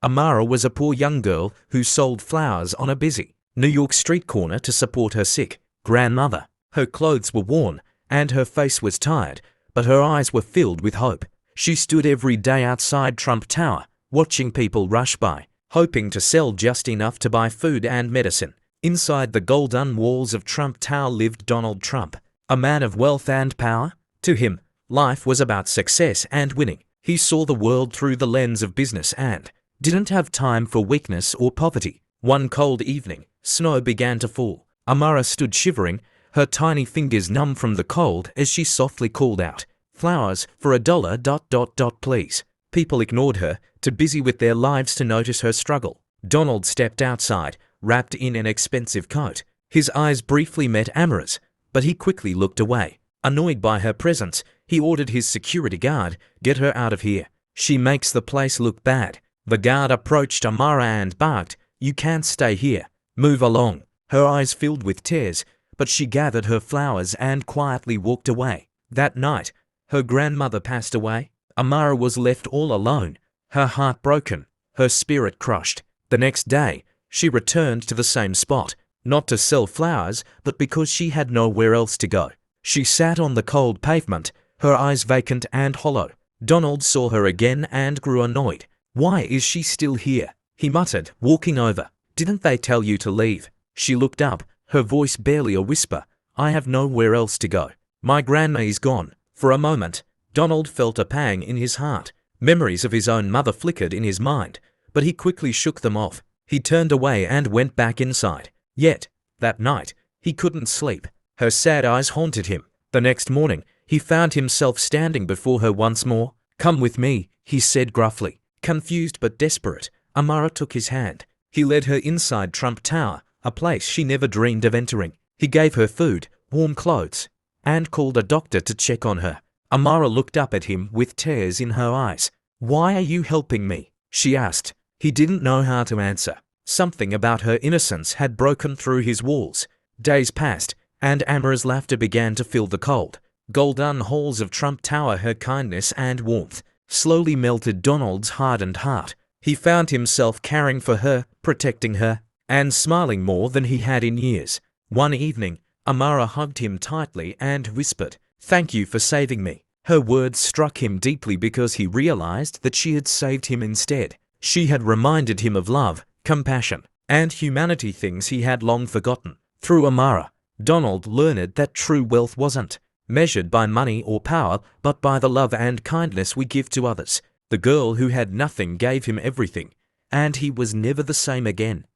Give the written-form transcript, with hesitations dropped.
Amara was a poor young girl who sold flowers on a busy New York street corner to support her sick grandmother. Her clothes were worn and her face was tired, but her eyes were filled with hope. She stood every day outside Trump Tower, watching people rush by, hoping to sell just enough to buy food and medicine. Inside the golden walls of Trump Tower lived Donald Trump, a man of wealth and power. To him, life was about success and winning. He saw the world through the lens of business and didn't have time for weakness or poverty. One cold evening, snow began to fall. Amara stood shivering, her tiny fingers numb from the cold as she softly called out, "Flowers for $1, please." People ignored her, too busy with their lives to notice her struggle. Donald stepped outside, wrapped in an expensive coat. His eyes briefly met Amara's, but he quickly looked away. Annoyed by her presence, he ordered his security guard, "Get her out of here. She makes the place look bad." The guard approached Amara and barked, "You can't stay here. Move along." Her eyes filled with tears, but she gathered her flowers and quietly walked away. That night, her grandmother passed away. Amara was left all alone, her heart broken, her spirit crushed. The next day, she returned to the same spot, not to sell flowers, but because she had nowhere else to go. She sat on the cold pavement, her eyes vacant and hollow. Donald saw her again and grew annoyed. "Why is she still here?" he muttered, walking over. "Didn't they tell you to leave?" She looked up, her voice barely a whisper. "I have nowhere else to go. My grandma is gone." For a moment, Donald felt a pang in his heart. Memories of his own mother flickered in his mind, but he quickly shook them off. He turned away and went back inside. Yet, that night, he couldn't sleep. Her sad eyes haunted him. The next morning, he found himself standing before her once more. "Come with me," he said gruffly. Confused but desperate, Amara took his hand. He led her inside Trump Tower, a place she never dreamed of entering. He gave her food, warm clothes, and called a doctor to check on her. Amara looked up at him with tears in her eyes. "Why are you helping me?" she asked. He didn't know how to answer. Something about her innocence had broken through his walls. Days passed, and Amara's laughter began to fill the cold, golden halls of Trump Tower. Her kindness and warmth slowly melted Donald's hardened heart. He found himself caring for her, protecting her, and smiling more than he had in years. One evening, Amara hugged him tightly and whispered, "Thank you for saving me." Her words struck him deeply because he realized that she had saved him instead. She had reminded him of love, compassion, and humanity, things he had long forgotten. Through Amara, Donald learned that true wealth wasn't measured by money or power, but by the love and kindness we give to others. The girl who had nothing gave him everything, and he was never the same again.